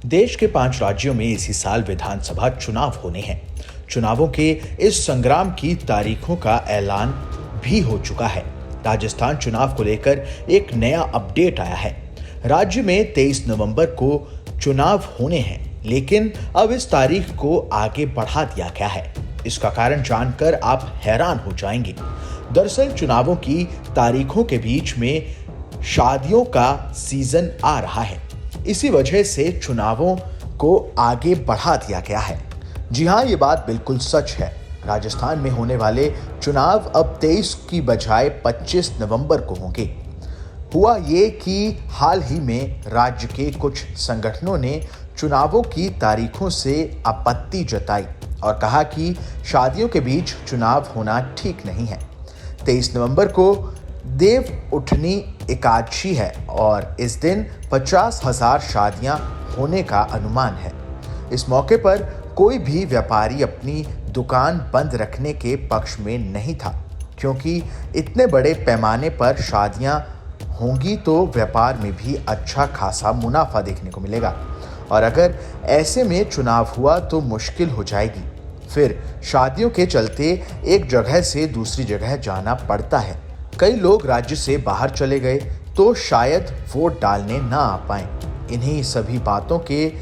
देश के 5 राज्यों में इसी साल विधानसभा चुनाव होने हैं। चुनावों के इस संग्राम की तारीखों का ऐलान भी हो चुका है। राजस्थान चुनाव को लेकर एक नया अपडेट आया है। राज्य में 23 नवंबर को चुनाव होने हैं, लेकिन अब इस तारीख को आगे बढ़ा दिया गया है। इसका कारण जानकर आप हैरान हो जाएंगे। दरअसल चुनावों की तारीखों के बीच में शादियों का सीजन आ रहा है। इसी वजह से चुनावों को आगे बढ़ा दिया गया है। जी हाँ, ये बात बिल्कुल सच है। राजस्थान में होने वाले चुनाव अब 23 की बजाय 25 नवंबर को होंगे। हुआ ये कि हाल ही में राज्य के कुछ संगठनों ने चुनावों की तारीखों से आपत्ति जताई और कहा कि शादियों के बीच चुनाव होना ठीक नहीं है। 23 नवंबर को देव उठनी एकादशी है और इस दिन 50,000 शादियां होने का अनुमान है। इस मौके पर कोई भी व्यापारी अपनी दुकान बंद रखने के पक्ष में नहीं था, क्योंकि इतने बड़े पैमाने पर शादियां होंगी तो व्यापार में भी अच्छा खासा मुनाफा देखने को मिलेगा। और अगर ऐसे में चुनाव हुआ तो मुश्किल हो जाएगी। फिर शादियों के चलते एक जगह से दूसरी जगह जाना पड़ता है। कई लोग राज्य से बाहर चले गए तो शायद वोट डालने ना आ पाए। इन्हीं सभी बातों के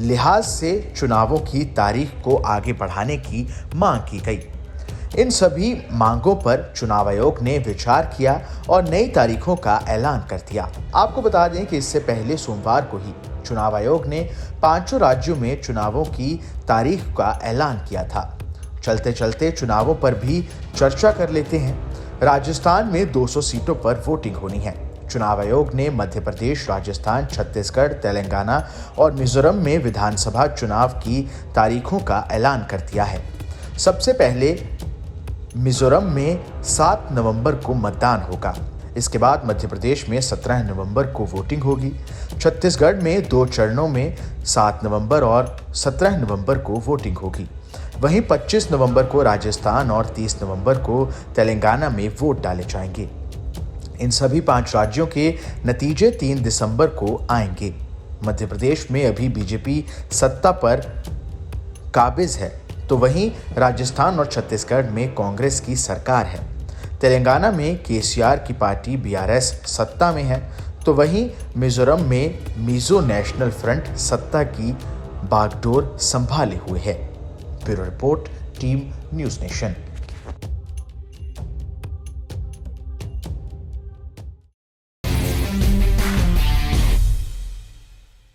लिहाज से चुनावों की तारीख को आगे बढ़ाने की मांग की गई। इन सभी मांगों पर चुनाव आयोग ने विचार किया और नई तारीखों का ऐलान कर दिया। आपको बता दें कि इससे पहले सोमवार को ही चुनाव आयोग ने 5 राज्यों में चुनावों की तारीख का ऐलान किया था। चलते चलते चुनावों पर भी चर्चा कर लेते हैं। राजस्थान में 200 सीटों पर वोटिंग होनी है। चुनाव आयोग ने मध्य प्रदेश, राजस्थान, छत्तीसगढ़, तेलंगाना और मिजोरम में विधानसभा चुनाव की तारीखों का ऐलान कर दिया है। सबसे पहले मिजोरम में 7 नवंबर को मतदान होगा। इसके बाद मध्य प्रदेश में 17 नवंबर को वोटिंग होगी। छत्तीसगढ़ में 2 चरणों में 7 नवंबर और 17 नवंबर को वोटिंग होगी। वहीं 25 नवंबर को राजस्थान और 30 नवंबर को तेलंगाना में वोट डाले जाएंगे। इन सभी 5 राज्यों के नतीजे 3 दिसंबर को आएंगे। मध्य प्रदेश में अभी बीजेपी सत्ता पर काबिज है, तो वहीं राजस्थान और छत्तीसगढ़ में कांग्रेस की सरकार है। तेलंगाना में केसीआर की पार्टी बीआरएस सत्ता में है, तो वहीं मिजोरम में मिजो नेशनल फ्रंट सत्ता की बागडोर संभाले हुए है। Bureau report, team news nation.